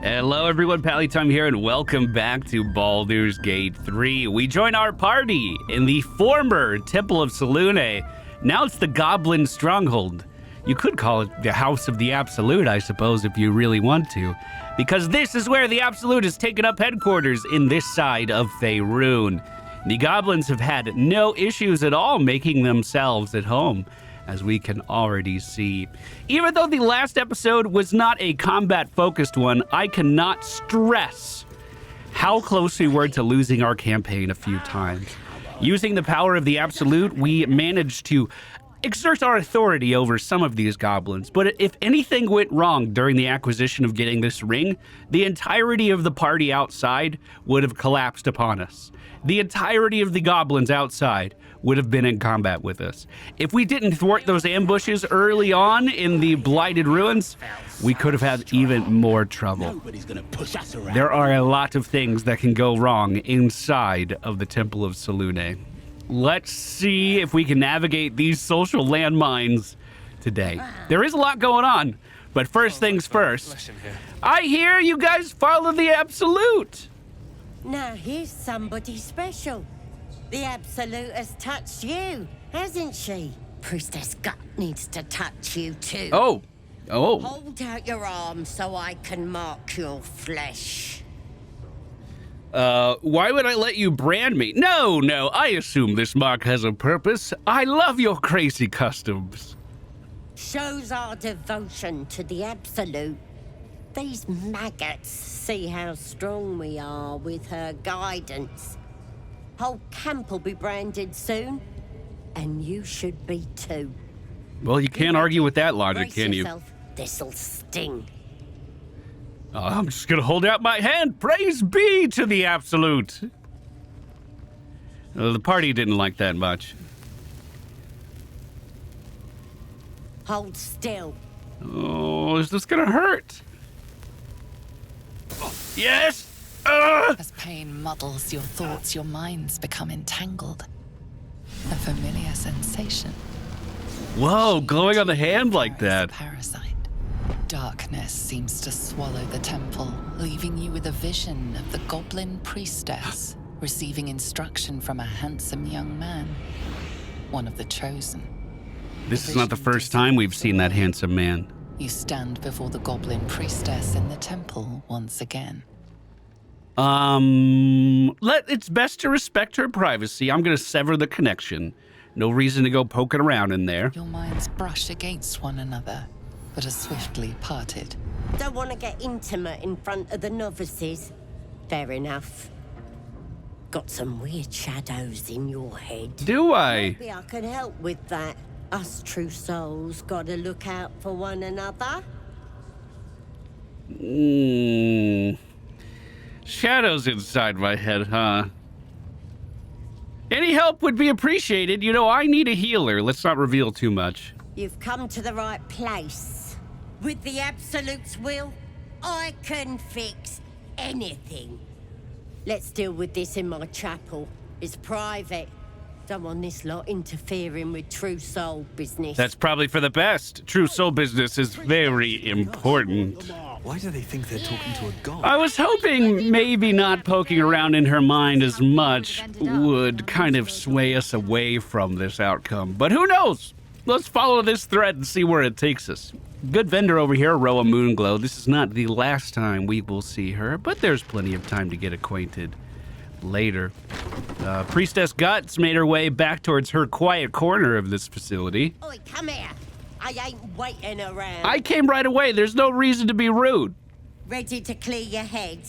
Hello everyone, Pallytime here, and welcome back to Baldur's Gate 3. We join our party in the former Temple of Selûne. Now it's the Goblin Stronghold. You could call it the House of the Absolute, I suppose, if you really want to, because this is where the Absolute has taken up headquarters in this side of Faerûn. The goblins have had no issues at all making themselves at home, as we can already see. Even though the last episode was not a combat-focused one, I cannot stress how close we were to losing our campaign a few times. Using the power of the Absolute, we managed to exert our authority over some of these goblins, but if anything went wrong during the acquisition of getting this ring, the entirety of the party outside would have collapsed upon us. The entirety of the goblins outside would have been in combat with us. If we didn't thwart those ambushes early on in the Blighted Ruins, we could have had even more trouble. There are a lot of things that can go wrong inside of the Temple of Selûne. Let's see if we can navigate these social landmines today. There is a lot going on, but first things first. I hear you guys follow the Absolute. Now here's somebody special. The Absolute has touched you, hasn't she? Priestess Gut needs to touch you too. Oh. Hold out your arm so I can mark your flesh. Why would I let you brand me? No, I assume this mark has a purpose. I love your crazy customs. Shows our devotion to the Absolute. These maggots see how strong we are with her guidance. Whole camp will be branded soon, and you should be too. Well, you can't argue with that logic, can you? This'll sting. I'm just gonna hold out my hand. Praise be to the Absolute. The party didn't like that much. Hold still. Oh, is this gonna hurt? Yes! As pain muddles your thoughts, your minds become entangled. A familiar sensation. Whoa, glowing on the hand like that. Parasite. Darkness seems to swallow the temple, leaving you with a vision of the goblin priestess receiving instruction from a handsome young man, one of the chosen. This is not the first time we've seen that handsome man. You stand before the goblin priestess in the temple once again. It's best to respect her privacy. I'm gonna sever the connection. No reason to go poking around in there. Your minds brush against one another, but are swiftly parted. Don't want to get intimate in front of the novices. Fair enough. Got some weird shadows in your head. Do I? Maybe I can help with that. Us true souls gotta look out for one another. Shadows inside my head, huh? Any help would be appreciated. You know, I need a healer. Let's not reveal too much. You've come to the right place. With the Absolute's will, I can fix anything. Let's deal with this in my chapel. It's private. Don't want this lot interfering with true soul business. That's probably for the best. True soul business is very important. Why do they think they're talking to a god? I was hoping maybe not poking around in her mind as much would kind of sway us away from this outcome. But who knows? Let's follow this thread and see where it takes us. Good vendor over here, Roa Moonglow. This is not the last time we will see her, but there's plenty of time to get acquainted later. Priestess Guts made her way back towards her quiet corner of this facility. Oi, come here. I ain't waiting around. I came right away. There's no reason to be rude. Ready to clear your head?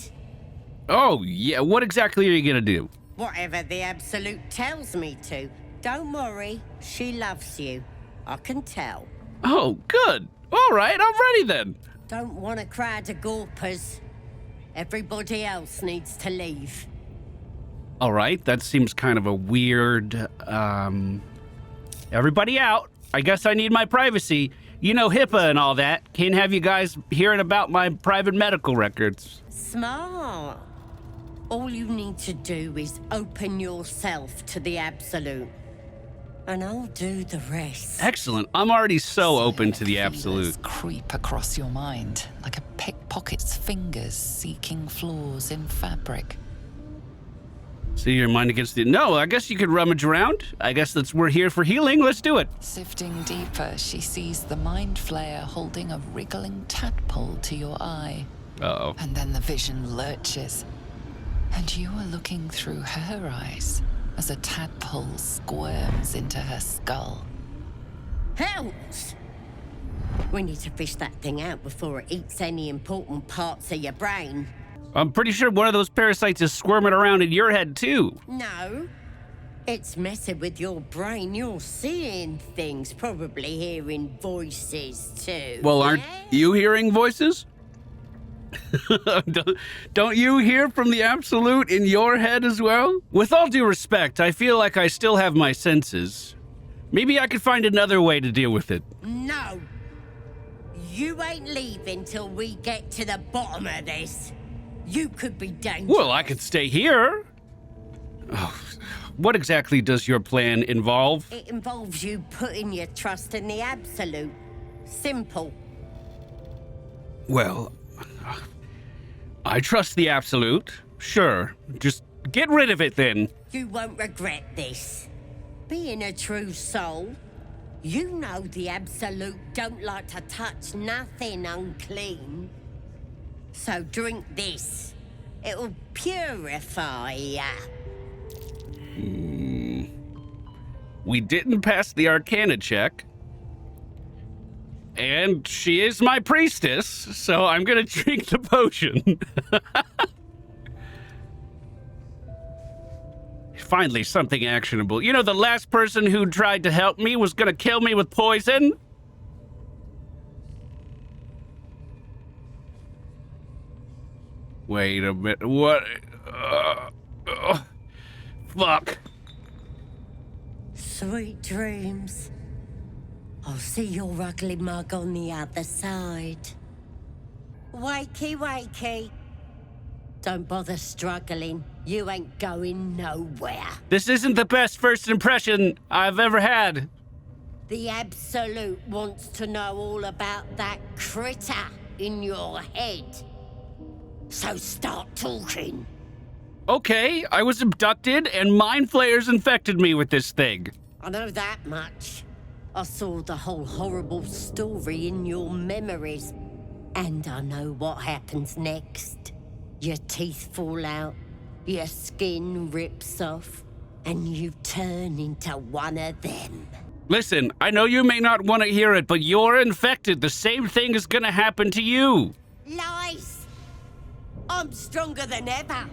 Oh, yeah. What exactly are you gonna do? Whatever the Absolute tells me to. Don't worry. She loves you. I can tell. Oh, good. All right, I'm ready then. Don't want a crowd of gawpers. Everybody else needs to leave. All right, that seems kind of a weird, everybody out. I guess I need my privacy. You know, HIPAA and all that. Can't have you guys hearing about my private medical records. Smart. All you need to do is open yourself to the Absolute. and I'll do the rest. Excellent. I'm already so open to the Feelers absolute. creep across your mind like a pickpocket's fingers seeking flaws in fabric. See your mind against the... No, I guess you could rummage around. I guess we're here for healing. Let's do it. Sifting deeper, she sees the mind flayer holding a wriggling tadpole to your eye. Uh-oh. And then the vision lurches, and you are looking through her eyes as a tadpole squirms into her skull. Hells! We need to fish that thing out before it eats any important parts of your brain. I'm pretty sure one of those parasites is squirming around in your head, too. No. It's messing with your brain. You're seeing things, probably hearing voices, too. Well, aren't you hearing voices? Don't you hear from the absolute in your head as well? With all due respect, I feel like I still have my senses. Maybe I could find another way to deal with it. No. You ain't leaving till we get to the bottom of this. You could be dangerous. Well, I could stay here. Oh, what exactly does your plan involve? It involves you putting your trust in the absolute. Simple. Well, I trust the absolute. Sure. Just get rid of it then. You won't regret this. Being a true soul, you know the absolute don't like to touch nothing unclean. So drink this. It'll purify ya. We didn't pass the Arcana check. And she is my priestess, so I'm gonna drink the potion. Finally, something actionable. You know, the last person who tried to help me was gonna kill me with poison? Wait a minute, what? Fuck. Sweet dreams. I'll see your ugly mug on the other side. Wakey, wakey. Don't bother struggling. You ain't going nowhere. This isn't the best first impression I've ever had. The absolute wants to know all about that critter in your head. So start talking. Okay, I was abducted and mind flayers infected me with this thing. I know that much. I saw the whole horrible story in your memories. And I know what happens next. Your teeth fall out, your skin rips off, and you turn into one of them. Listen, I know you may not want to hear it, but you're infected. The same thing is gonna happen to you. Lies! I'm stronger than ever,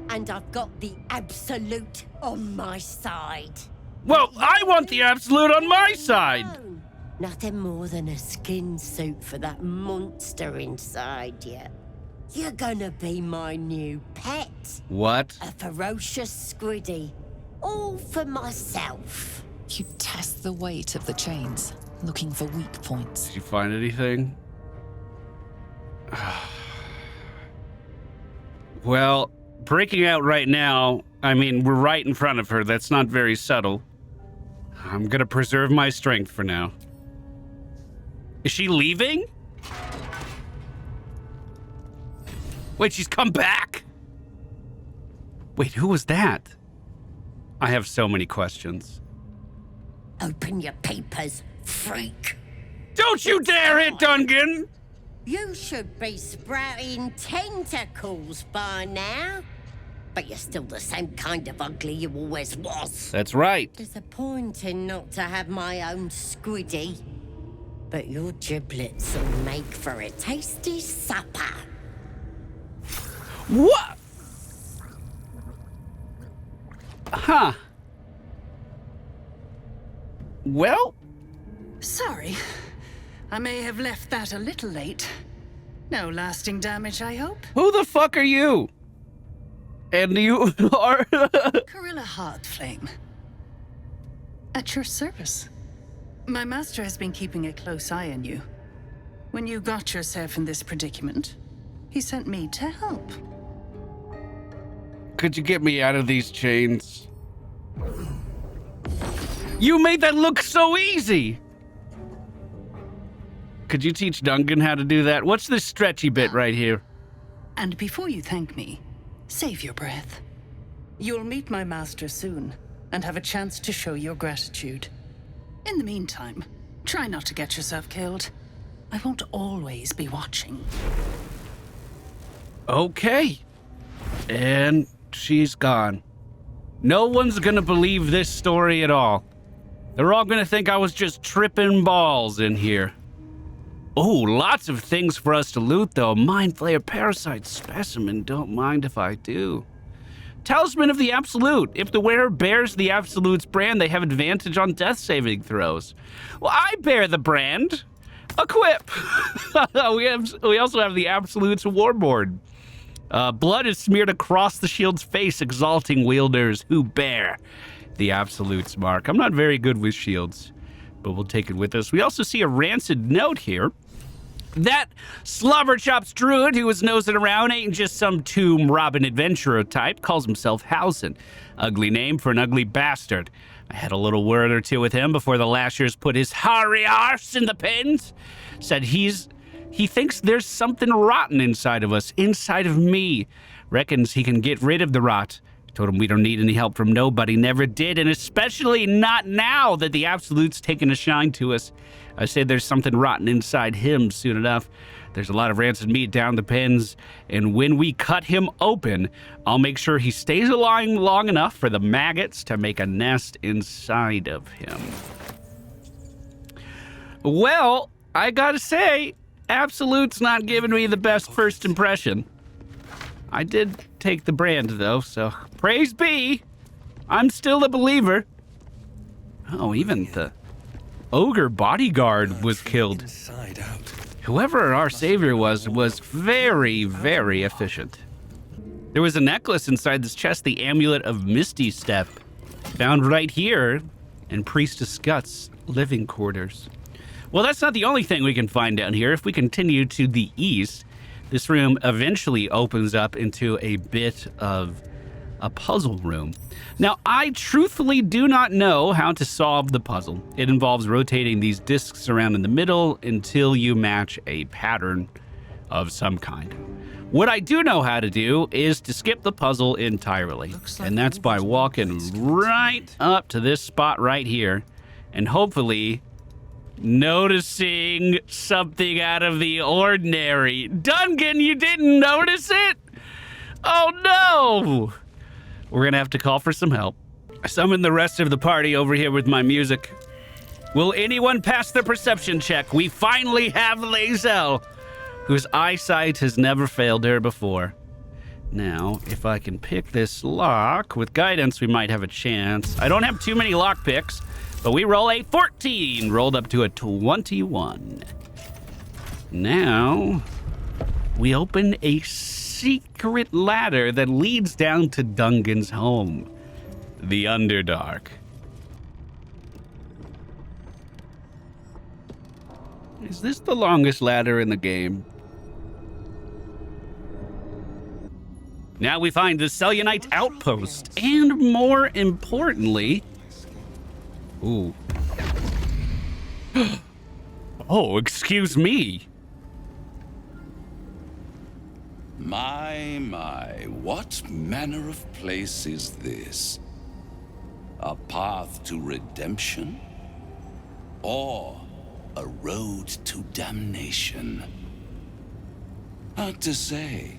and I've got the absolute on my side. Well, I want the absolute on my side. Nothing more than a skin suit for that monster inside you. You're gonna be my new pet. What? A ferocious squiddy. All for myself. You test the weight of the chains, looking for weak points. Did you find anything? Well, breaking out right now, I mean, we're right in front of her. That's not very subtle. I'm gonna preserve my strength for now. Is she leaving? Wait, she's come back? Wait, who was that? I have so many questions. Open your papers, freak. Don't you dare hit Dungen! You should be sprouting tentacles by now. But you're still the same kind of ugly you always was. That's right. Disappointing not to have my own squiddy. But your giblets will make for a tasty supper. What? Huh. Well? Sorry. I may have left that a little late. No lasting damage, I hope. Who the fuck are you? And you are... Corilla Heartflame. At your service. My master has been keeping a close eye on you. When you got yourself in this predicament, he sent me to help. Could you get me out of these chains? You made that look so easy! Could you teach Dungen how to do that? What's this stretchy bit right here? And before you thank me, save your breath. You'll meet my master soon, and have a chance to show your gratitude. In the meantime, try not to get yourself killed. I won't always be watching. Okay. And she's gone. No one's gonna believe this story at all. They're all gonna think I was just tripping balls in here. Oh, lots of things for us to loot, though. Mind Flayer, Parasite, Specimen. Don't mind if I do. Talisman of the Absolute. If the wearer bears the Absolute's brand, they have advantage on death saving throws. Well, I bear the brand. Equip. we also have the Absolute's Warboard. Blood is smeared across the shield's face, exalting wielders who bear the Absolute's mark. I'm not very good with shields, but we'll take it with us. We also see a rancid note here. That Slobberchops druid who was nosing around ain't just some tomb robbing adventurer type, calls himself Halsin. Ugly name for an ugly bastard. I had a little word or two with him before the Lashers put his hairy arse in the pens. Said he thinks there's something rotten inside of us, inside of me. Reckons he can get rid of the rot. Told him we don't need any help from nobody, never did, and especially not now that the Absolute's taken a shine to us. I said there's something rotten inside him soon enough. There's a lot of rancid meat down the pens, and when we cut him open, I'll make sure he stays alive long enough for the maggots to make a nest inside of him. Well, I gotta say, Absolute's not giving me the best first impression. I did take the brand, though, so praise be. I'm still a believer. Oh, even the ogre bodyguard was killed. Whoever our savior was very, very efficient. There was a necklace inside this chest, the Amulet of Misty Step, found right here in Priestess Guts' living quarters. Well, that's not the only thing we can find down here. If we continue to the east, this room eventually opens up into a bit of a puzzle room. Now, I truthfully do not know how to solve the puzzle. It involves rotating these discs around in the middle until you match a pattern of some kind. What I do know how to do is to skip the puzzle entirely, and that's by walking right up to this spot right here, and hopefully noticing something out of the ordinary. Dungen, you didn't notice it? Oh no! We're gonna have to call for some help. I summoned the rest of the party over here with my music. Will anyone pass the perception check? We finally have Lae'zel, whose eyesight has never failed her before. Now, if I can pick this lock, with guidance we might have a chance. I don't have too many lock picks, but we roll a 14, rolled up to a 21. Now, we open a secret ladder that leads down to Dungen's home, the Underdark. Is this the longest ladder in the game? Now we find the Selionite outpost, and more importantly... Ooh. Oh, excuse me. My, what manner of place is this? A path to redemption? Or a road to damnation? Hard to say,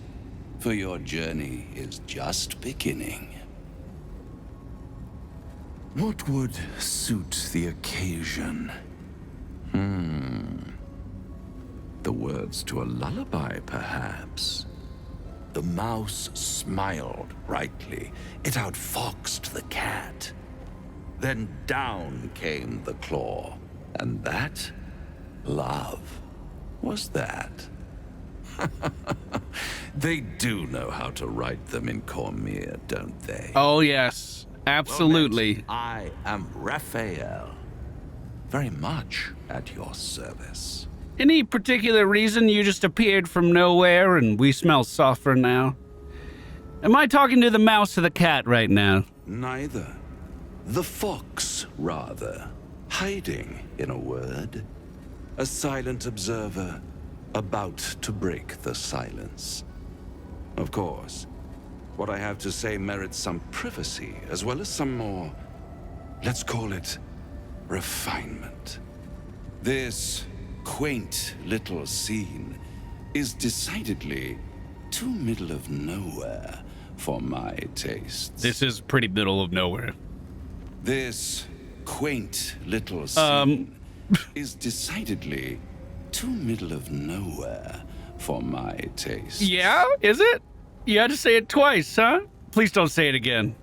for your journey is just beginning. What would suit the occasion? The words to a lullaby, perhaps. The mouse smiled brightly. It outfoxed the cat. Then down came the claw. And that, love, was that. They do know how to write them in Cormier, don't they? Oh, yes. Absolutely. Well, I am Raphael. Very much at your service. Any particular reason you just appeared from nowhere and we smell sulfur now? Am I talking to the mouse or the cat right now? Neither. The fox, rather. Hiding, in a word. A silent observer, about to break the silence. Of course, what I have to say merits some privacy, as well as some more, let's call it, refinement. This quaint little scene is decidedly too middle of nowhere for my tastes. This is pretty middle of nowhere. This quaint little scene is decidedly too middle of nowhere for my taste. Yeah, is it? You had to say it twice, huh? Please don't say it again.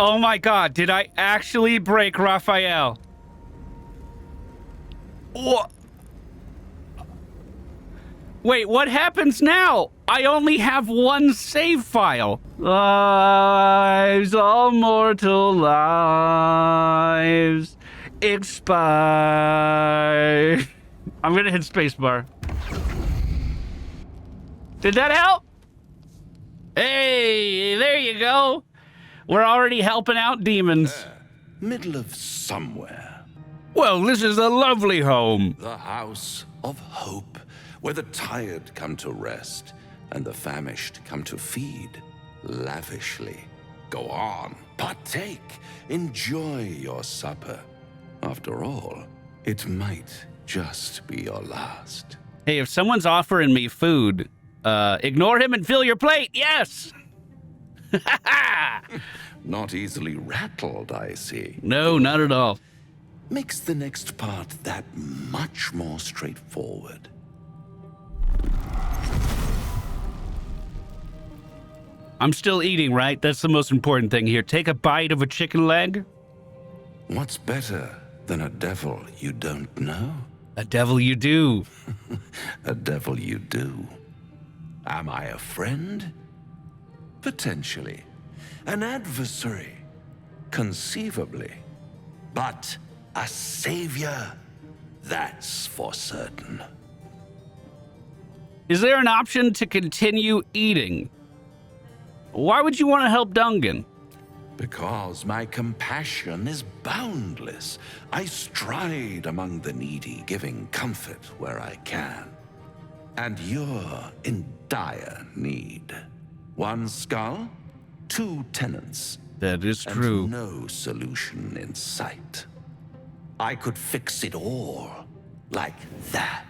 Oh my god, did I actually break Raphael? What? Wait, what happens now? I only have one save file. Lives, all mortal lives, expire. I'm gonna hit spacebar. Did that help? Hey, there you go. We're already helping out demons. Middle of somewhere. Well, this is a lovely home. The house of hope, where the tired come to rest and the famished come to feed lavishly. Go on, partake, enjoy your supper. After all, it might just be your last. Hey, if someone's offering me food, ignore him and fill your plate. Yes. Not easily rattled, I see. No, not at all. Makes the next part that much more straightforward. I'm still eating, right? That's the most important thing here. Take a bite of a chicken leg. What's better than a devil you don't know? A devil you do. A devil you do. Am I a friend? Potentially. An adversary? Conceivably. But a savior? That's for certain. Is there an option to continue eating? Why would you want to help Dungen? Because my compassion is boundless. I stride among the needy, giving comfort where I can. And you're in dire need. One skull, two tenants. That is and true. No solution in sight. I could fix it all like that.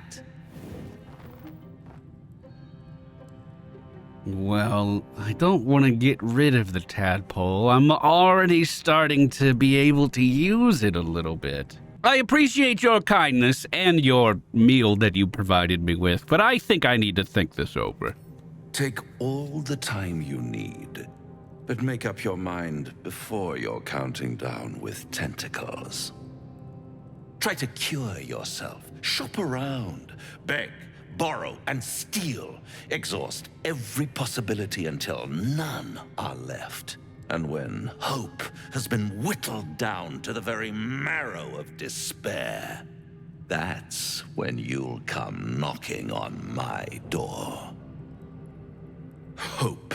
Well, I don't want to get rid of the tadpole. I'm already starting to be able to use it a little bit. I appreciate your kindness and your meal that you provided me with, but I think I need to think this over. Take all the time you need, but make up your mind before you're counting down with tentacles. Try to cure yourself. Shop around. Beg, borrow, and steal. Exhaust every possibility until none are left. And when hope has been whittled down to the very marrow of despair, that's when you'll come knocking on my door. Hope.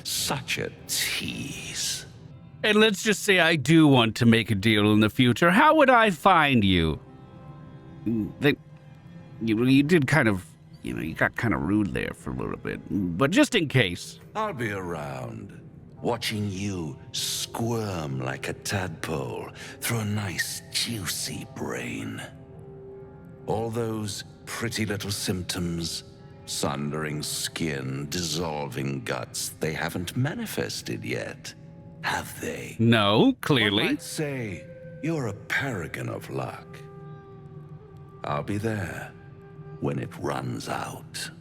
Such a tease. And let's just say I do want to make a deal in the future. How would I find you? You did kind of, you got kind of rude there for a little bit. But just in case. I'll be around, watching you squirm like a tadpole through a nice, juicy brain. All those pretty little symptoms, sundering skin, dissolving guts, they haven't manifested yet, have they? No, clearly. One might say you're a paragon of luck. I'll be there when it runs out.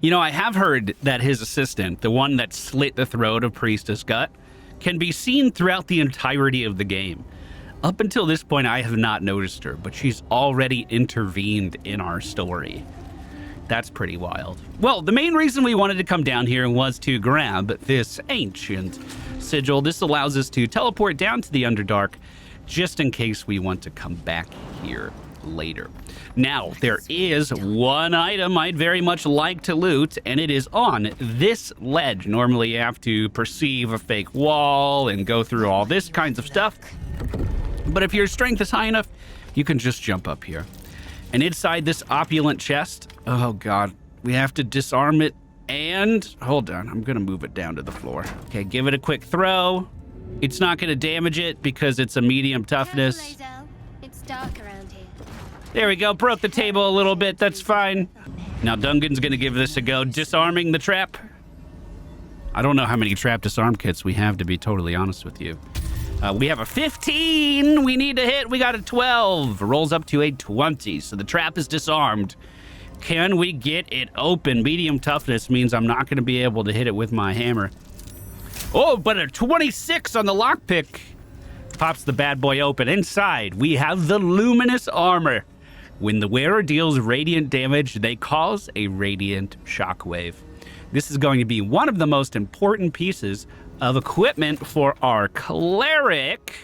I have heard that his assistant, the one that slit the throat of Priestess Gut, can be seen throughout the entirety of the game. Up until this point, I have not noticed her, but she's already intervened in our story. That's pretty wild. Well, the main reason we wanted to come down here was to grab this ancient sigil. This allows us to teleport down to the Underdark, just in case we want to come back here later. Now, there is one item I'd very much like to loot, and it is on this ledge. Normally, you have to perceive a fake wall and go through all this kinds of stuff. But if your strength is high enough, you can just jump up here. And inside this opulent chest, oh god, we have to disarm it and... hold on, I'm gonna move it down to the floor. Okay, give it a quick throw. It's not gonna damage it because it's a medium toughness. It's dark around here. There we go, broke the table a little bit, that's fine. Now Dungan's gonna give this a go, disarming the trap. I don't know how many trap disarm kits we have, to be totally honest with you. We have a 15 we need to hit. We got a 12. Rolls up to a 20. So the trap is disarmed. Can we get it open? Medium toughness means I'm not going to be able to hit it with my hammer. Oh, but a 26 on the lockpick. Pops the bad boy open. Inside, we have the luminous armor. When the wearer deals radiant damage, they cause a radiant shockwave. This is going to be one of the most important pieces of equipment for our cleric.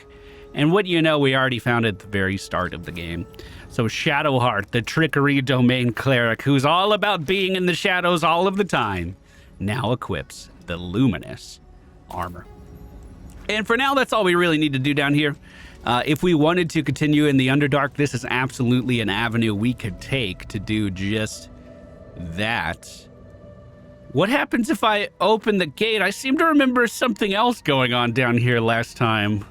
And what you know, we already found at the very start of the game. So Shadowheart, the trickery domain cleric, who's all about being in the shadows all of the time, now equips the luminous armor. And for now, that's all we really need to do down here. If we wanted to continue in the Underdark, this is absolutely an avenue we could take to do just that. What happens if I open the gate? I seem to remember something else going on down here last time.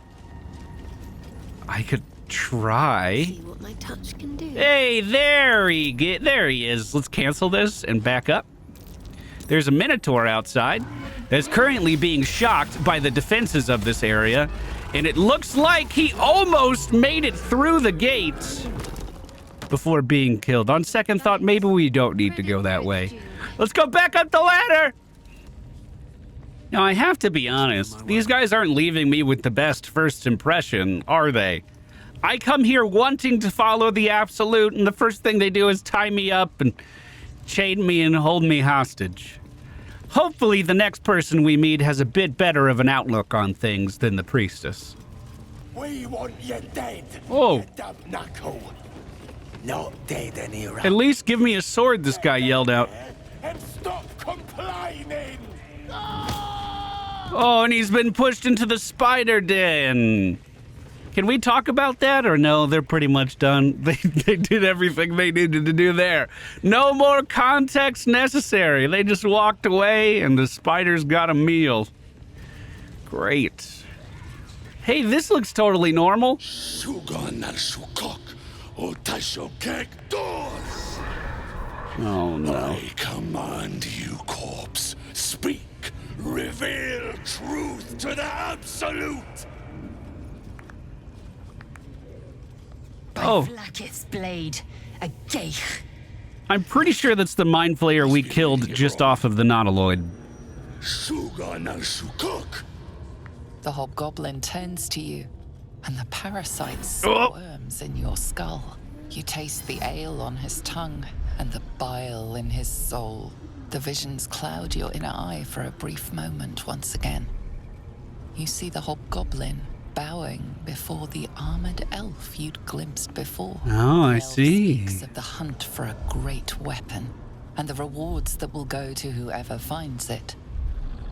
I could try. See what my touch can do. Hey, there he is. Let's cancel this and back up. There's a Minotaur outside that's currently being shocked by the defenses of this area, and it looks like he almost made it through the gates before being killed. On second thought, maybe we don't need to go that way. Let's go back up the ladder! Now, I have to be honest, these guys aren't leaving me with the best first impression, are they? I come here wanting to follow the Absolute, and the first thing they do is tie me up and chain me and hold me hostage. Hopefully, the next person we meet has a bit better of an outlook on things than the priestess. We want you dead. Oh. You dumb knuckle. Not dead any At least give me a sword, this guy yelled out. And stop complaining. Oh, and he's been pushed into the spider den. Can we talk about that, or no? They're pretty much done. They did everything they needed to do there. No more context necessary. They just walked away, and the spiders got a meal. Great. Hey, this looks totally normal. Oh, no. I command you, corpse. Speak. Reveal truth to the Absolute. Oh. Blackest blade, a geich. I'm pretty sure that's the mind flayer we killed just off of the Nautiloid. The hobgoblin turns to you, and the parasite squirms in your skull. You taste the ale on his tongue and the bile in his soul. The visions cloud your inner eye for a brief moment once again. You see the hobgoblin bowing before the armored elf you'd glimpsed before. Oh, I The elf see. speaks of the hunt for a great weapon and the rewards that will go to whoever finds it.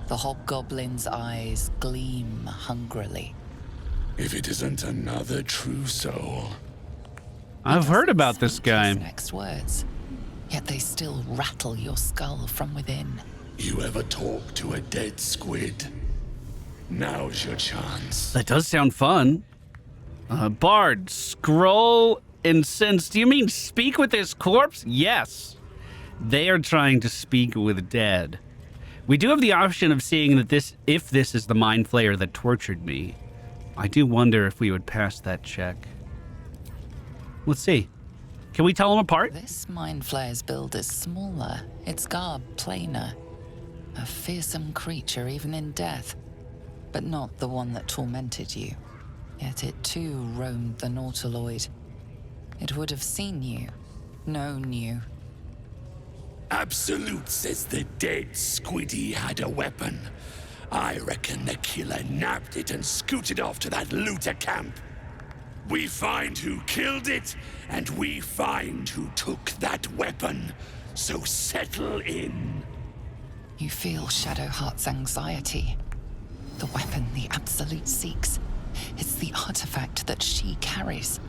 The hobgoblin's eyes gleam hungrily. If it isn't another true soul. I've heard about this guy. His next words, yet they still rattle your skull from within. You ever talk to a dead squid? Now's your chance. That does sound fun. Bard, scroll and sense. Do you mean speak with this corpse? Yes. They are trying to speak with dead. We do have the option of seeing that if this is the mind flayer that tortured me. I do wonder if we would pass that check. Let's see. Can we tell them apart? This mind flayer's build is smaller, its garb plainer. A fearsome creature even in death, but not the one that tormented you. Yet it too roamed the Nautiloid. It would have seen you, known you. Absolute says the dead squiddy had a weapon. I reckon the killer nabbed it and scooted off to that looter camp. We find who killed it, and we find who took that weapon. So settle in. You feel Shadowheart's anxiety. The weapon the Absolute seeks. It's the artifact that she carries.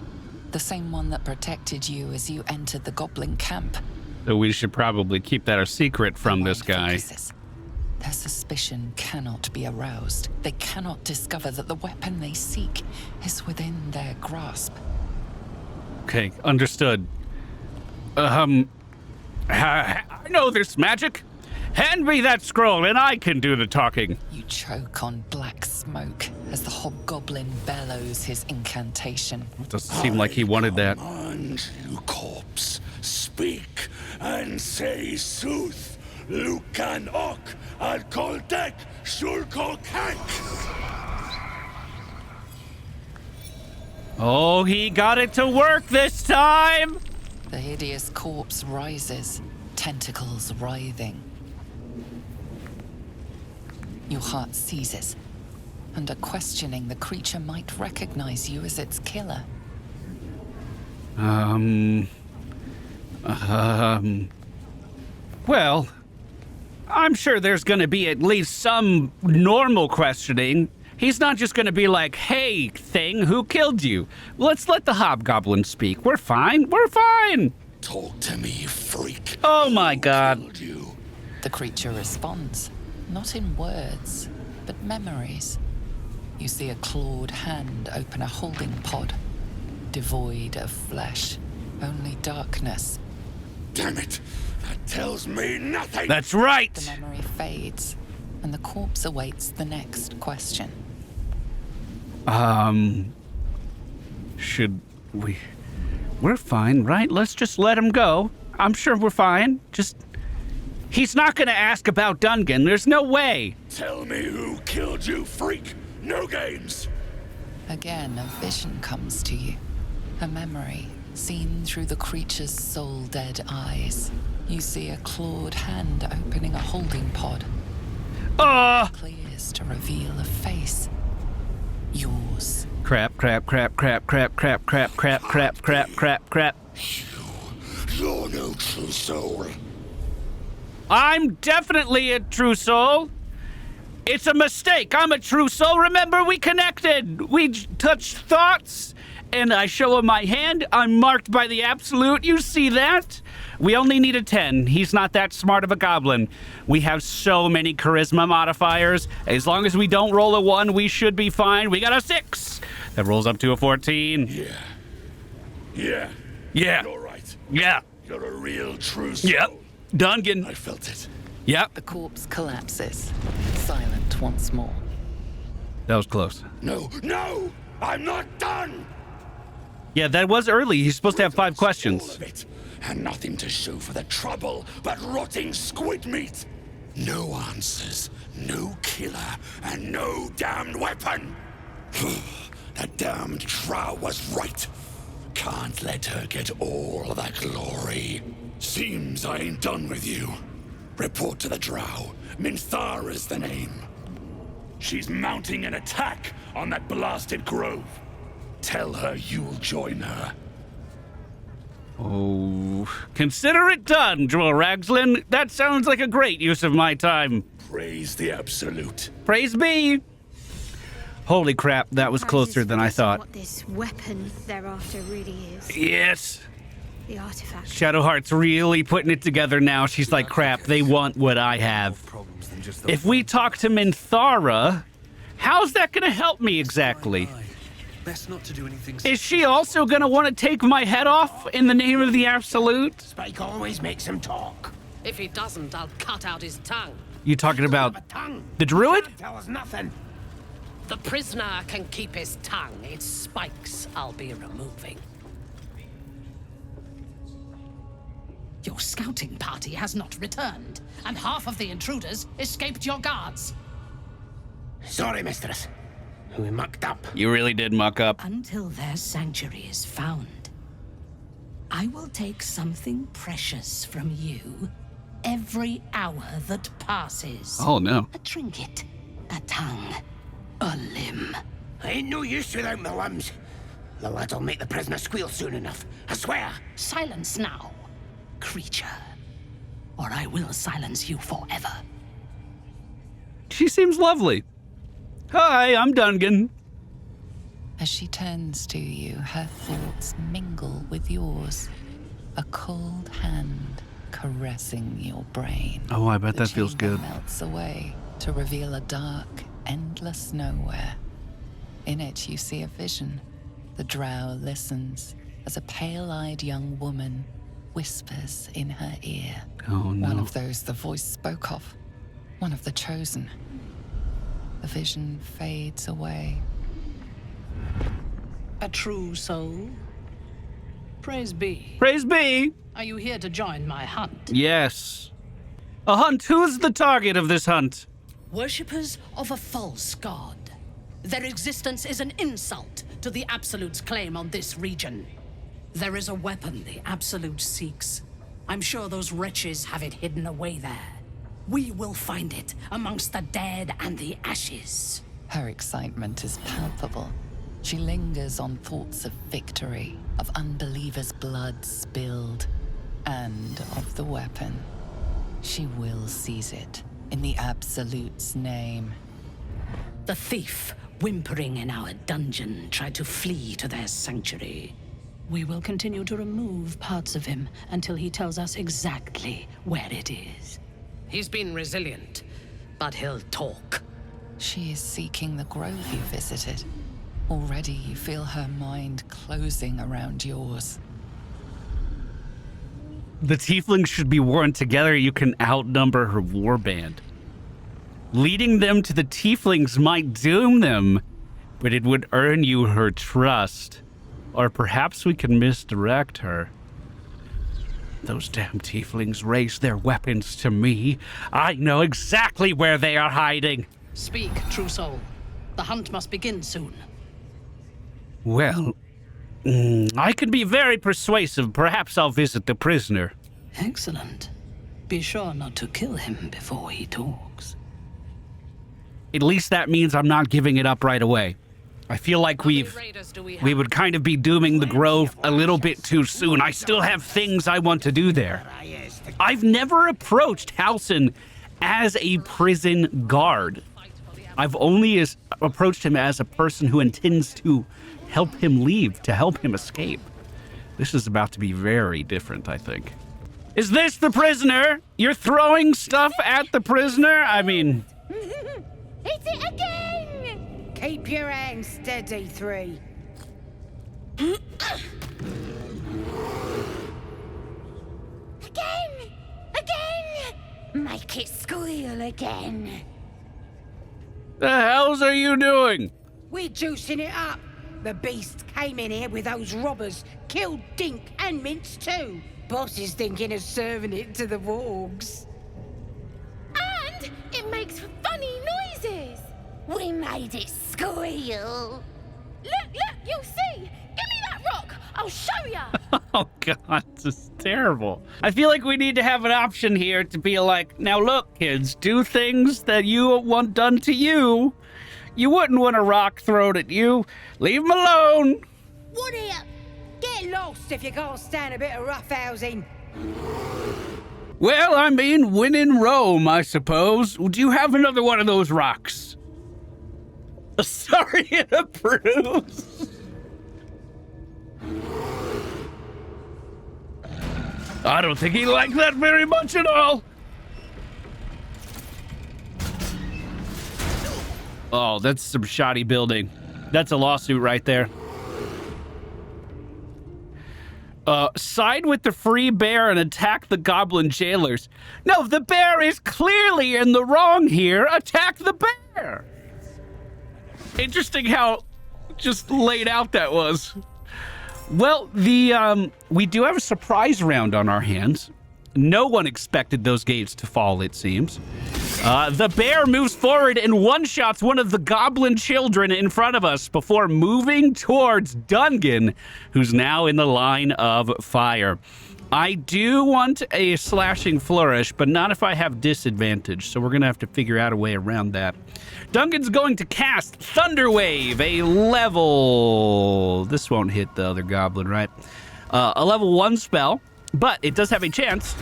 The same one that protected you as you entered the goblin camp. So we should probably keep that a secret from this guy. Focuses. Their suspicion cannot be aroused. They cannot discover that the weapon they seek is within their grasp. Okay, understood. I know this magic. Hand me that scroll and I can do the talking. You choke on black smoke as the hobgoblin bellows his incantation. Doesn't seem like he wanted that. Command you, corpse, speak and say sooth. Lucan ok al koldek shulko kank. Oh, he got it to work this time! The hideous corpse rises, tentacles writhing. Your heart seizes. Under questioning, the creature might recognize you as its killer. Well, I'm sure there's gonna be at least some normal questioning. He's not just gonna be like, hey, thing, who killed you? Let's let the hobgoblin speak. We're fine, we're fine! Talk to me, freak. Oh my Who god. killed you? The creature responds, not in words, but memories. You see a clawed hand open a holding pod, devoid of flesh, only darkness. Damn it! That tells me nothing! That's right! The memory fades, and the corpse awaits the next question. Should we... We're fine, right? Let's just let him go. I'm sure we're fine. Just... He's not gonna ask about Dungen. There's no way. Tell me who killed you, freak! No games! Again, a vision comes to you. A memory, seen through the creature's soul-dead eyes. You see a clawed hand opening a holding pod. Clears to reveal a face. Yours. Crap. You're no true soul. I'm definitely a true soul. It's a mistake. I'm a true soul. Remember, we connected. We touched thoughts, and I show him my hand. I'm marked by the Absolute. You see that? We only need a 10. He's not that smart of a goblin. We have so many charisma modifiers. As long as we don't roll a 1, we should be fine. We got a 6. That rolls up to a 14. Yeah. Yeah. You're right. Yeah. You're a real true soul. Yep. Dungen. I felt it. Yep. The corpse collapses, silent once more. That was close. No! I'm not done! Yeah, that was early. He's supposed to have 5 All questions. of it, and nothing to show for the trouble but rotting squid meat. No answers, no killer, and no damned weapon. That damned Drow was right. Can't let her get all that glory. Seems I ain't done with you. Report to the Drow. Minthara's the name. She's mounting an attack on that blasted grove. Tell her you'll join her. Oh, consider it done, Joel Ragslin. That sounds like a great use of my time. Praise the Absolute. Praise be. Holy crap, that was closer than I thought. What this weapon thereafter really is. Yes. The artifact. Shadowheart's really putting it together now. She's like, crap, they want what I have. If we talk to Minthara, how's that going to help me exactly? Best not to do anything. Is she also going to want to take my head off in the name of the Absolute? Spike always makes him talk. If he doesn't, I'll cut out his tongue. You talking about A tongue. the druid? Can't tell us nothing. The prisoner can keep his tongue. Its spikes I'll be removing. Your scouting party has not returned, and half of the intruders escaped your guards. Sorry, mistress. We mucked up. You really did muck up. Until their sanctuary is found, I will take something precious from you every hour that passes. Oh, no. A trinket, a tongue, a limb. I ain't no use without my limbs. The lads will make the prisoner squeal soon enough, I swear. Silence now, creature, or I will silence you forever. She seems lovely. Hi, I'm Dungen. As she turns to you, her thoughts mingle with yours. A cold hand caressing your brain. Oh, I bet that feels The chamber good. melts away to reveal a dark, endless nowhere. In it, you see a vision. The drow listens as a pale-eyed young woman whispers in her ear. Oh, no. One of those the voice spoke of. One of the chosen. The vision fades away. A true soul? Praise be. Praise be. Are you here to join my hunt? Yes. A hunt? Who's the target of this hunt? Worshippers of a false god. Their existence is an insult to the Absolute's claim on this region. There is a weapon the Absolute seeks. I'm sure those wretches have it hidden away there. We will find it amongst the dead and the ashes. Her excitement is palpable. She lingers on thoughts of victory, of unbelievers' blood spilled, and of the weapon. She will seize it in the Absolute's name. The thief, whimpering in our dungeon, tried to flee to their sanctuary. We will continue to remove parts of him until he tells us exactly where it is. He's been resilient, but he'll talk. She is seeking the grove you visited. Already you feel her mind closing around yours. The tieflings should be worn together. You can outnumber her warband. Leading them to the tieflings might doom them, but it would earn you her trust. Or perhaps we can misdirect her. Those damn tieflings raise their weapons to me. I know exactly where they are hiding. Speak, true soul. The hunt must begin soon. Well, I can be very persuasive. Perhaps I'll visit the prisoner. Excellent. Be sure not to kill him before he talks. At least that means I'm not giving it up right away. I feel like we would kind of be dooming the grove a little bit too soon. I still have things I want to do there. I've never approached Halsin as a prison guard. I've only approached him as a person who intends to help him leave, to help him escape. This is about to be very different, I think. Is this the prisoner? You're throwing stuff at the prisoner? I mean... Hit it again! Keep your hands steady, 3. Again! Make it squeal again. The hells are you doing? We're juicing it up. The beast came in here with those robbers, killed Dink and Mince too. Boss is thinking of serving it to the wargs. And it makes funny noises. We made it squeal. Look, you'll see. Give me that rock. I'll show ya. Oh god, this is terrible. I feel like we need to have an option here to be like, now look kids, do things that you want done to you. You wouldn't want a rock thrown at you. Leave them alone. What here? Get lost if you can't stand a bit of roughhousing. Well, I mean, when in Rome, I suppose. Do you have another one of those rocks? Sorry, it approves. I don't think he liked that very much at all. Oh, that's some shoddy building. That's a lawsuit right there. Side with the free bear and attack the goblin jailers. No, the bear is clearly in the wrong here. Attack the bear. Interesting how just laid out that was. Well, we do have a surprise round on our hands. No one expected those gates to fall, it seems. The bear moves forward and one-shots one of the goblin children in front of us before moving towards Dungen, who's now in the line of fire. I do want a slashing flourish, but not if I have disadvantage, so we're going to have to figure out a way around that. Duncan's going to cast Thunderwave, a level... This won't hit the other goblin, right? A level 1 spell, but it does have a chance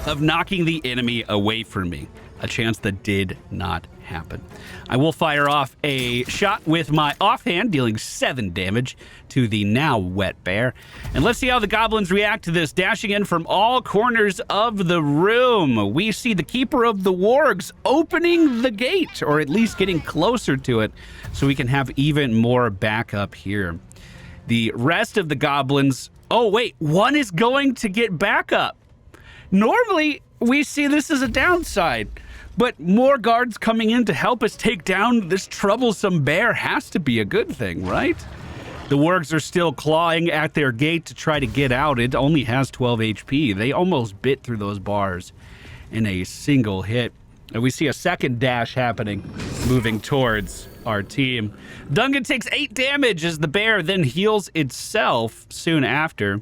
of knocking the enemy away from me. A chance that did not happen. I will fire off a shot with my offhand, dealing 7 damage to the now wet bear. And let's see how the goblins react to this. Dashing in from all corners of the room, we see the keeper of the wargs opening the gate, or at least getting closer to it, so we can have even more backup here. The rest of the goblins... Oh, wait, one is going to get backup. Normally, we see this as a downside, but more guards coming in to help us take down this troublesome bear has to be a good thing, right? The wargs are still clawing at their gate to try to get out. It only has 12 HP. They almost bit through those bars in a single hit. And we see a second dash happening, moving towards our team. Dungen takes 8 damage as the bear then heals itself soon after.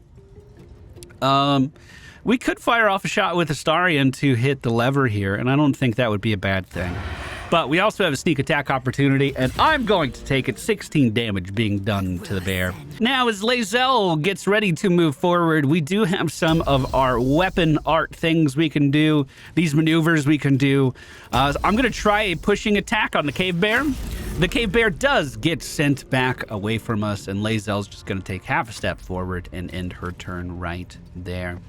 We could fire off a shot with Astarion to hit the lever here, and I don't think that would be a bad thing. But we also have a sneak attack opportunity, and I'm going to take it. 16 damage being done to the bear. Now, as Lae'zel gets ready to move forward, we do have some of our weapon art things we can do, these maneuvers we can do. I'm going to try a pushing attack on the cave bear. The cave bear does get sent back away from us, and Lae'zel's just going to take half a step forward and end her turn right there.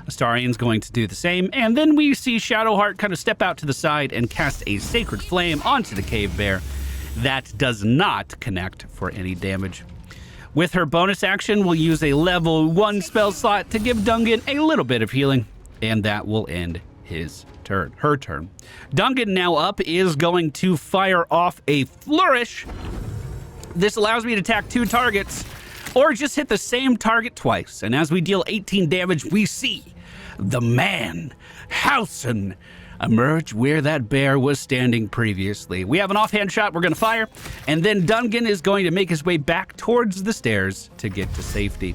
Astarion's going to do the same, and then we see Shadowheart kind of step out to the side and cast a Sacred Flame onto the cave bear. That does not connect for any damage. With her bonus action, we'll use a level 1 spell slot to give Dungen a little bit of healing, and that will end his turn, her turn. Dungen, now up, is going to fire off a flourish. This allows me to attack 2 targets, or just hit the same target twice. And as we deal 18 damage, we see the man, Halsin, emerge where that bear was standing previously. We have an offhand shot we're going to fire, and then Dungen is going to make his way back towards the stairs to get to safety.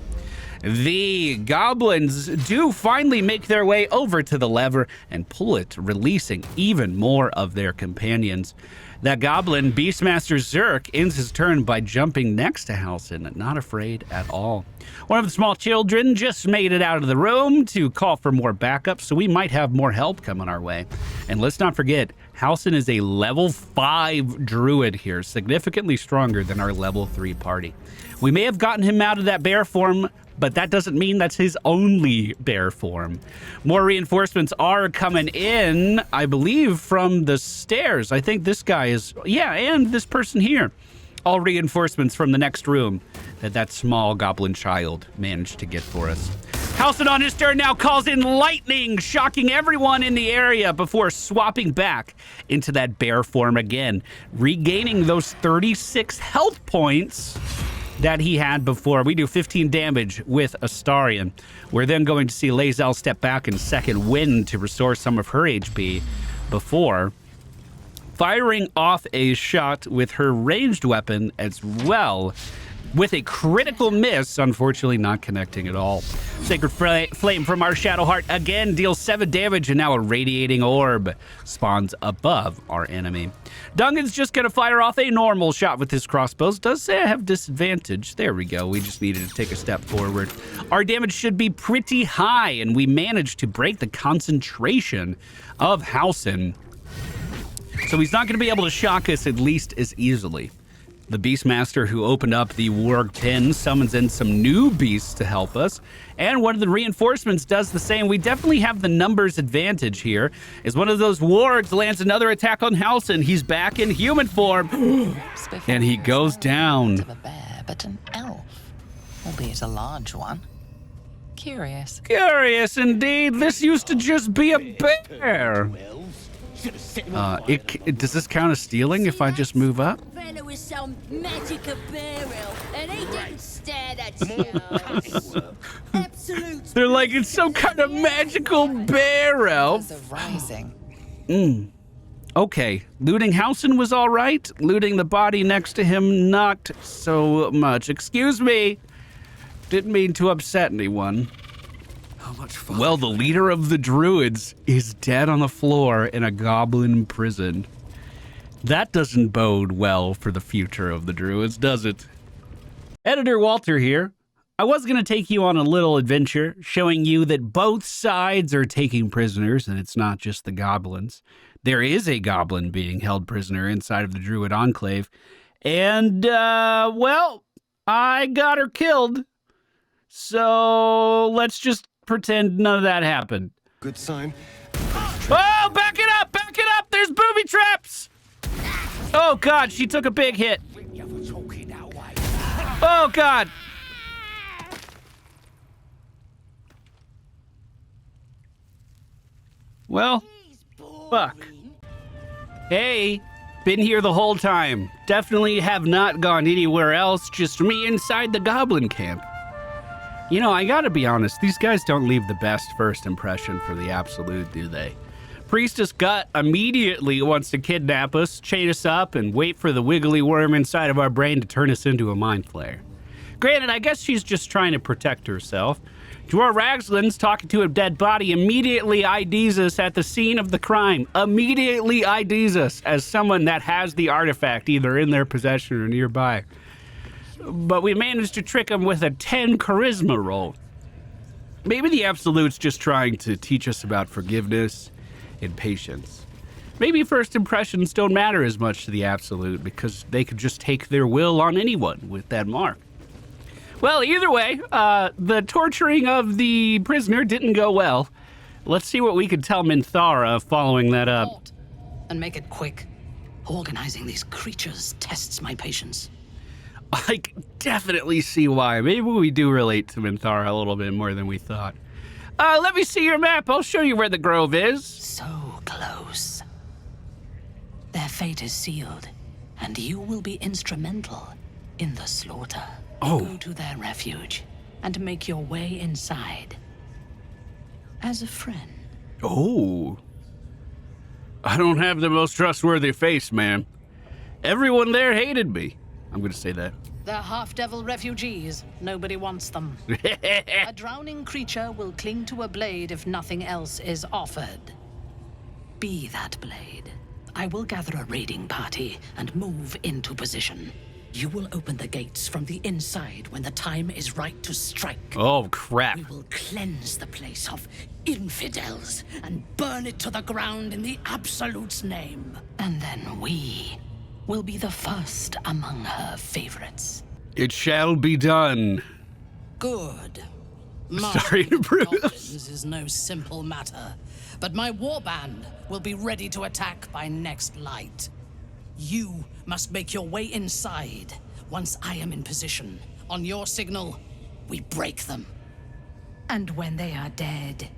The goblins do finally make their way over to the lever and pull it, releasing even more of their companions. That goblin, Beastmaster Zerk, ends his turn by jumping next to Halsin, not afraid at all. One of the small children just made it out of the room to call for more backup, so we might have more help coming our way. And let's not forget, Halsin is a level 5 druid here, significantly stronger than our level 3 party. We may have gotten him out of that bear form, but that doesn't mean that's his only bear form. More reinforcements are coming in, I believe, from the stairs. I think this guy is, yeah, and this person here. All reinforcements from the next room that small goblin child managed to get for us. Halsin on his turn now calls in lightning, shocking everyone in the area before swapping back into that bear form again, regaining those 36 health points that he had before. We do 15 damage with Astarion. We're then going to see Lae'zel step back in second wind to restore some of her HP before firing off a shot with her ranged weapon as well, with a critical miss, unfortunately not connecting at all. Sacred Flame from our Shadowheart again deals 7 damage, and now a radiating orb spawns above our enemy. Dungan's just going to fire off a normal shot with his crossbows. Does say I have disadvantage. There we go. We just needed to take a step forward. Our damage should be pretty high, and we managed to break the concentration of Halsin. So he's not going to be able to shock us at least as easily. The Beastmaster who opened up the warg pen summons in some new beasts to help us. And one of the reinforcements does the same. We definitely have the numbers advantage here. As one of those wargs lands another attack on Halsin. He's back in human form. And he goes down. Of a bear, but an elf, albeit a large one. Curious. Curious indeed. This used to just be a bear. Does this count as stealing if I just move up? With some magical barrel, and he didn't stand a chance. Absolute. They're like, it's some kind of magical bear elf. Rising. Okay, looting Halsin was all right. Looting the body next to him, not so much. Excuse me. Didn't mean to upset anyone. How much fun? Well, the leader of the druids is dead on the floor in a goblin prison. That doesn't bode well for the future of the druids, does it? Editor Walter here. I was going to take you on a little adventure, showing you that both sides are taking prisoners, and it's not just the goblins. There is a goblin being held prisoner inside of the Druid Enclave, and, well, I got her killed. So let's just pretend none of that happened. Good sign. Oh, back it up! Back it up! There's booby traps! Oh, God, she took a big hit. Oh, God. Well, fuck. Hey, been here the whole time. Definitely have not gone anywhere else, just me inside the goblin camp. You know, I gotta be honest, these guys don't leave the best first impression for the Absolute, do they? Priestess Gut immediately wants to kidnap us, chain us up, and wait for the wiggly worm inside of our brain to turn us into a mind flayer. Granted, I guess she's just trying to protect herself. Dwarf Ragslin's talking to a dead body immediately IDs us at the scene of the crime. Immediately IDs us as someone that has the artifact either in their possession or nearby. But we managed to trick him with a 10 charisma roll. Maybe the Absolute's just trying to teach us about forgiveness and patience. Maybe first impressions don't matter as much to the Absolute because they could just take their will on anyone with that mark. Well, either way, the torturing of the prisoner didn't go well. Let's see what we could tell Minthara following that up. And make it quick. Organizing these creatures tests my patience. I can definitely see why. Maybe we do relate to Minthara a little bit more than we thought. Let me see your map. I'll show you where the grove is. So close. Their fate is sealed, and you will be instrumental in the slaughter. Oh. Go to their refuge and make your way inside. As a friend. Oh. I don't have the most trustworthy face, man. Everyone there hated me. I'm going to say that. They're half-devil refugees. Nobody wants them. A drowning creature will cling to a blade if nothing else is offered. Be that blade. I will gather a raiding party and move into position. You will open the gates from the inside when the time is right to strike. Oh, crap. We will cleanse the place of infidels and burn it to the ground in the Absolute's name. And then we will be the first among her favorites. It shall be done. Good. Sorry to Goblins is no simple matter, but my warband will be ready to attack by next light. You must make your way inside. Once I am in position, on your signal, we break them. And when they are dead,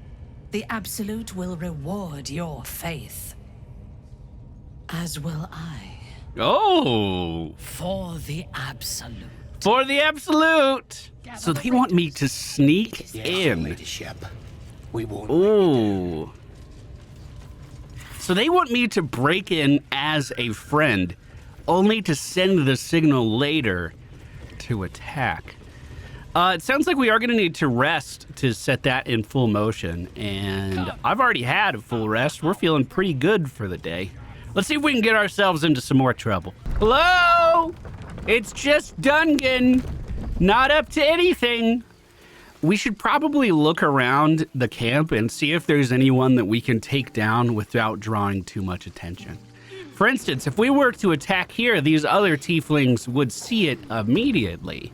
the Absolute will reward your faith. As will I. Oh. For the Absolute. For the Absolute. So they want me to sneak in. Leadership. We won't. Ooh. So they want me to break in as a friend, only to send the signal later to attack. It sounds like we are going to need to rest to set that in full motion, and I've already had a full rest. We're feeling pretty good for the day. Let's see if we can get ourselves into some more trouble. Hello? It's just Dungen. Not up to anything. We should probably look around the camp and see if there's anyone that we can take down without drawing too much attention. For instance, if we were to attack here, these other tieflings would see it immediately.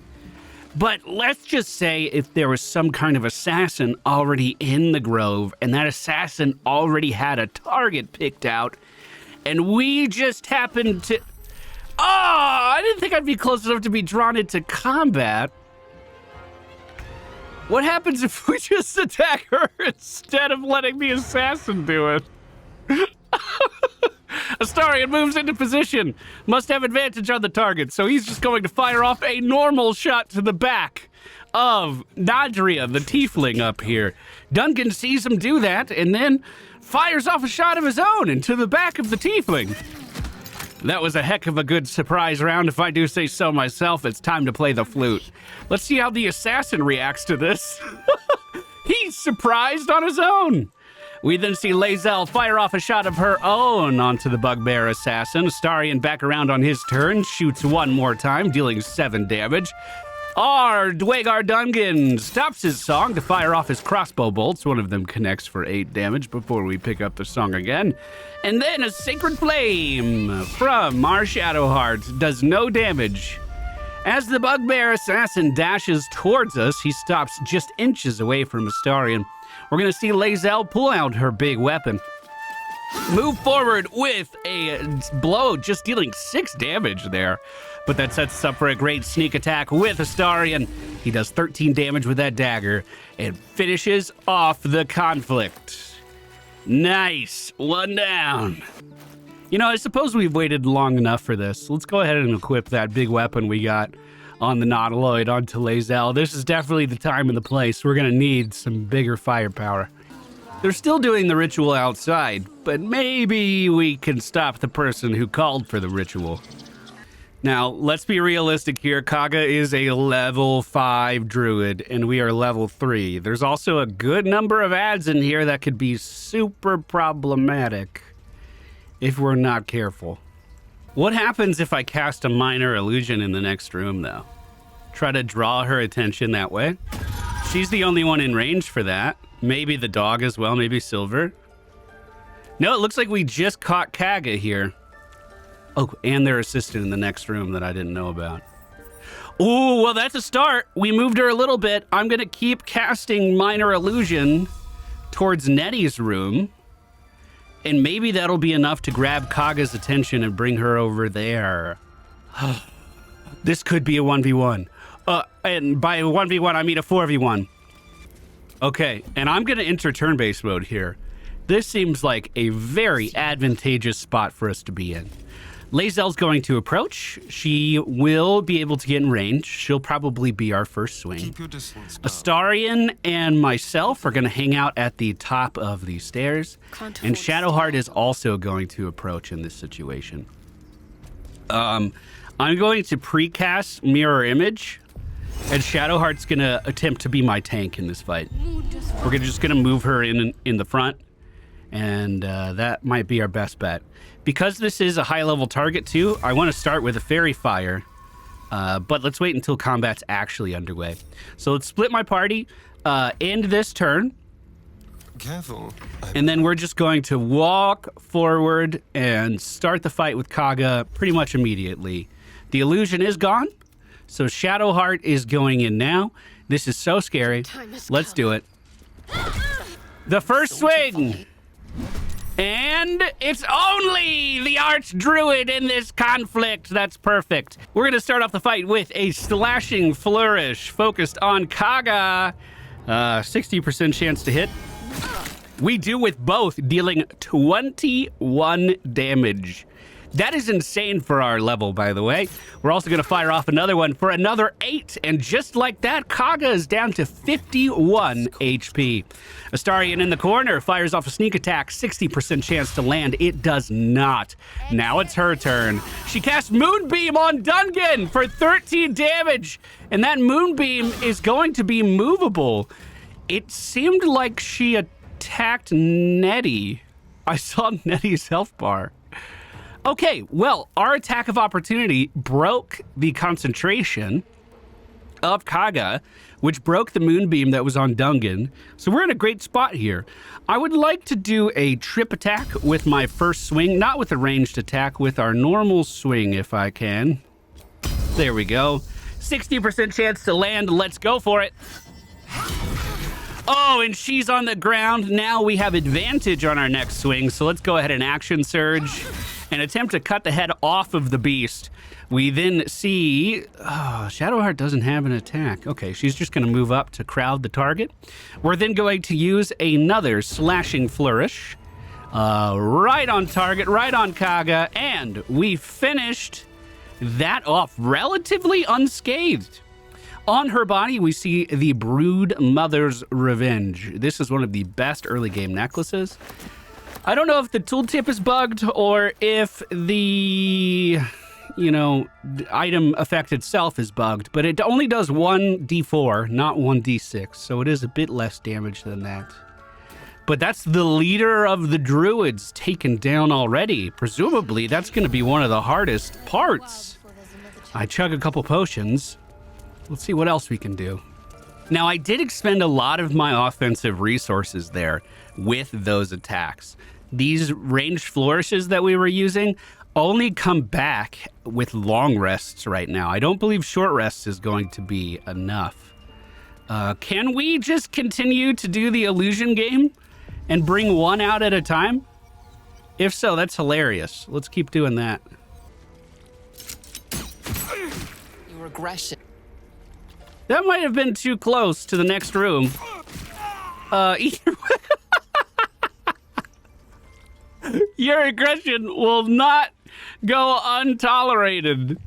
But let's just say if there was some kind of assassin already in the grove and that assassin already had a target picked out and we just happened to... Oh, I didn't think I'd be close enough to be drawn into combat. What happens if we just attack her instead of letting the assassin do it? Astarion moves into position. Must have advantage on the target, so he's just going to fire off a normal shot to the back of Nadria, the tiefling up here. Duncan sees him do that and then fires off a shot of his own into the back of the tiefling. That was a heck of a good surprise round, if I do say so myself. It's time to play the flute. Let's see how the assassin reacts to this. He's surprised on his own. We then see Lae'zel fire off a shot of her own onto the bugbear assassin. Astarion back around on his turn, shoots one more time, dealing 7 damage. Our Duergar Dungen stops his song to fire off his crossbow bolts. One of them connects for 8 damage before we pick up the song again. And then a Sacred Flame from our Shadowheart does no damage. As the bugbear assassin dashes towards us, he stops just inches away from Astarion. We're going to see Lae'zel pull out her big weapon. Move forward with a blow, just dealing 6 damage there. But that sets us up for a great sneak attack with Astarion. He does 13 damage with that dagger and finishes off the conflict. Nice. 1 down. You know, I suppose we've waited long enough for this. Let's go ahead and equip that big weapon we got on the Nautiloid onto Lae'zel. This is definitely the time and the place. We're going to need some bigger firepower. They're still doing the ritual outside, but maybe we can stop the person who called for the ritual. Now, let's be realistic here. Kaga is a level 5 druid, and we are level 3. There's also a good number of ads in here that could be super problematic if we're not careful. What happens if I cast a minor illusion in the next room, though? Try to draw her attention that way? She's the only one in range for that. Maybe the dog as well, maybe Silver. No, it looks like we just caught Kaga here. Oh, and their assistant in the next room that I didn't know about. Oh, well, that's a start. We moved her a little bit. I'm going to keep casting minor illusion towards Nettie's room. And maybe that'll be enough to grab Kaga's attention and bring her over there. This could be a 1v1. And by 1v1, I mean a 4v1. Okay, and I'm going to enter turn-based mode here. This seems like a very advantageous spot for us to be in. Lae'zel's going to approach. She will be able to get in range. She'll probably be our first swing. Keep your distance. Astarion and myself are going to hang out at the top of the stairs. And Shadowheart is also going to approach in this situation. I'm going to precast Mirror Image, and Shadowheart's going to attempt to be my tank in this fight. We're just going to move her in the front, and that might be our best bet. Because this is a high-level target, too, I want to start with a Fairy Fire, but let's wait until combat's actually underway. So let's split my party, end this turn. Careful. And then we're just going to walk forward and start the fight with Kaga pretty much immediately. The illusion is gone, so Shadowheart is going in now. This is so scary. Let's do it. The first swing! And it's only the Archdruid in this conflict. That's perfect. We're going to start off the fight with a slashing flourish focused on Kaga. 60% chance to hit. We do with both, dealing 21 damage. That is insane for our level, by the way. We're also going to fire off another one for another 8. And just like that, Kaga is down to 51 HP. Astarion in the corner fires off a sneak attack. 60% chance to land. It does not. Now it's her turn. She casts Moonbeam on Dungen for 13 damage. And that Moonbeam is going to be movable. It seemed like she attacked Nettie. I saw Nettie's health bar. Okay, well, our attack of opportunity broke the concentration of Kaga, which broke the Moonbeam that was on Dungen. So we're in a great spot here. I would like to do a trip attack with my first swing, not with a ranged attack, with our normal swing if I can. There we go. 60% chance to land. Let's go for it. Oh, and she's on the ground. Now we have advantage on our next swing. So let's go ahead and action surge and attempt to cut the head off of the beast. We then see, Shadowheart doesn't have an attack. Okay, she's just going to move up to crowd the target. We're then going to use another slashing flourish. Right on target, right on Kaga, and we finished that off relatively unscathed. On her body, we see the Brood Mother's Revenge. This is one of the best early game necklaces. I don't know if the tooltip is bugged or if the, you know, the item effect itself is bugged, but it only does 1d4, not 1d6, so it is a bit less damage than that. But that's the leader of the druids taken down already. Presumably, that's going to be one of the hardest parts. I chug a couple potions. Let's see what else we can do. Now, I did expend a lot of my offensive resources there with those attacks. These ranged flourishes that we were using only come back with long rests right now. I don't believe short rests is going to be enough. Can we just continue to do the illusion game and bring one out at a time? If so, that's hilarious. Let's keep doing that. Your aggression. That might have been too close to the next room. Your aggression will not go untolerated.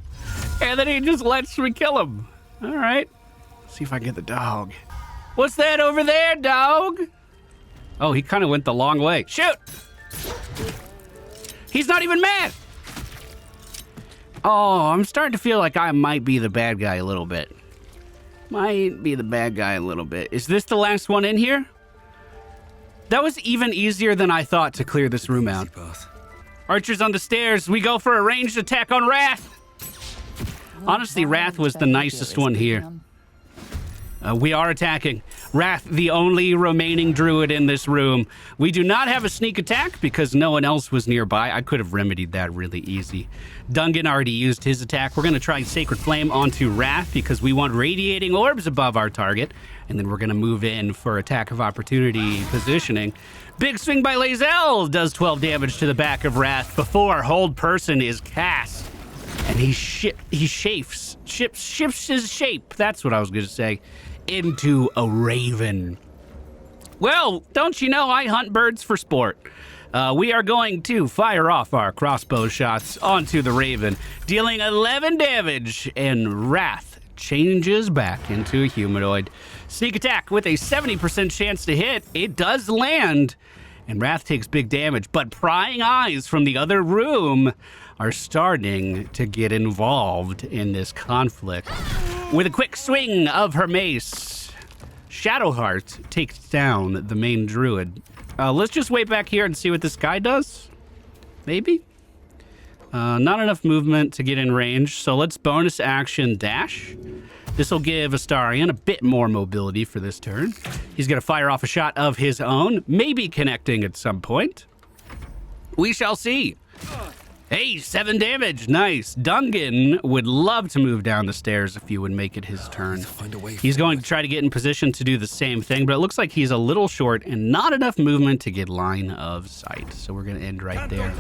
And then he just lets me kill him. All right. Let's see if I can get the dog. What's that over there, dog? Oh, he kind of went the long way. Shoot! He's not even mad. Oh, I'm starting to feel like I might be the bad guy a little bit. Might be the bad guy a little bit. Is this the last one in here? That was even easier than I thought to clear this room out. Archers on the stairs. We go for a ranged attack on Wrath. Honestly, Wrath was the nicest one here. We are attacking. Wrath, the only remaining druid in this room. We do not have a sneak attack because no one else was nearby. I could have remedied that really easy. Dungen already used his attack. We're going to try Sacred Flame onto Wrath because we want radiating orbs above our target. And then we're going to move in for attack of opportunity positioning. Big swing by Lae'zel does 12 damage to the back of Wrath before Hold Person is cast. And he shifts his shape. That's what I was going to say. Into a raven. Well, don't you know I hunt birds for sport? We are going to fire off our crossbow shots onto the raven, dealing 11 damage, and Wrath changes back into a humanoid. Sneak attack with a 70% chance to hit. It does land, and Wrath takes big damage, but prying eyes from the other room are starting to get involved in this conflict. With a quick swing of her mace, Shadowheart takes down the main druid. Let's just wait back here and see what this guy does. Maybe? Not enough movement to get in range, so let's bonus action dash. This will give Astarion a bit more mobility for this turn. He's going to fire off a shot of his own, maybe connecting at some point. We shall see. Hey, 7 damage. Nice. Dungen would love to move down the stairs if you would make it his turn. He's going to try to get in position to do the same thing, but it looks like he's a little short and not enough movement to get line of sight. So we're going to end right there.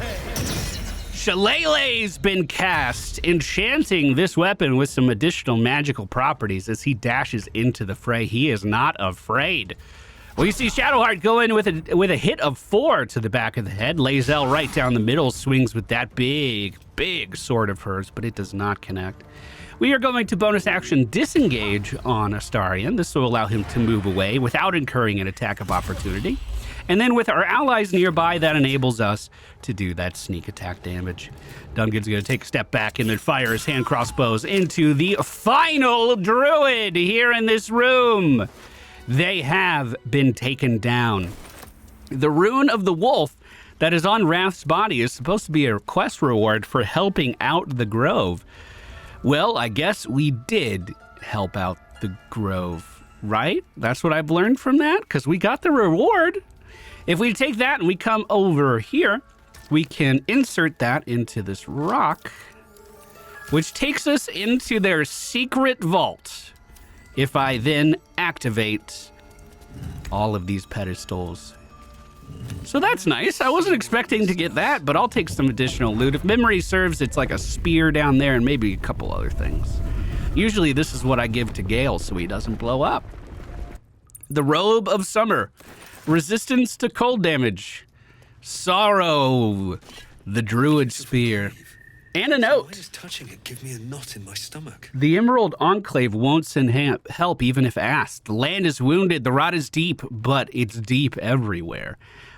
Shillelagh's been cast, enchanting this weapon with some additional magical properties as he dashes into the fray. He is not afraid. Well, you see Shadowheart go in with a hit of 4 to the back of the head. Lae'zel right down the middle swings with that big sword of hers, but it does not connect. We are going to bonus action disengage on Astarion. This will allow him to move away without incurring an attack of opportunity. And then with our allies nearby, that enables us to do that sneak attack damage. Dungan's going to take a step back and then fire his hand crossbows into the final druid here in this room. They have been taken down. The rune of the wolf that is on Wrath's body is supposed to be a quest reward for helping out the grove. Well, I guess we did help out the grove, right? That's what I've learned from that, because we got the reward. If we take that and we come over here, we can insert that into this rock, which takes us into their secret vault. If I then activate all of these pedestals. So that's nice. I wasn't expecting to get that, but I'll take some additional loot. If memory serves, it's like a spear down there and maybe a couple other things. Usually this is what I give to Gale so he doesn't blow up. The Robe of Summer. Resistance to cold damage. Sorrow. The Druid Spear. And a note. Why does touching it give me a knot in my stomach? The Emerald Enclave won't send help even if asked. The land is wounded, the rot is deep, but it's deep everywhere.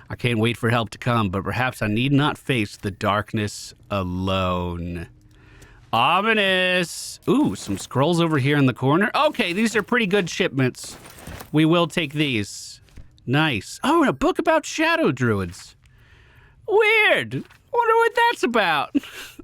I can't wait for help to come, but perhaps I need not face the darkness alone. Ominous. Ooh, some scrolls over here in the corner. Okay, these are pretty good shipments. We will take these. Nice. Oh, and a book about shadow druids. Weird. Wonder what that's about.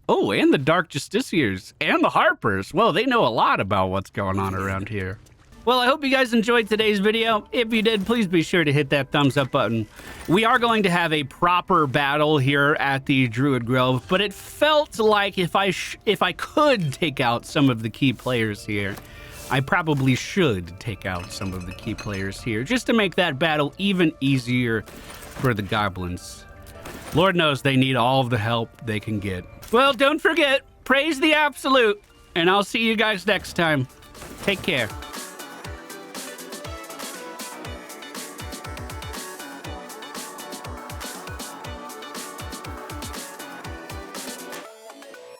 Oh, and the Dark Justiciars and the Harpers. Well, they know a lot about what's going on around here. Well, I hope you guys enjoyed today's video. If you did, please be sure to hit that thumbs up button. We are going to have a proper battle here at the Druid Grove, but it felt like if I could take out some of the key players here, I probably should take out some of the key players here, just to make that battle even easier for the goblins. Lord knows they need all of the help they can get. Well, don't forget, praise the absolute, and I'll see you guys next time. Take care.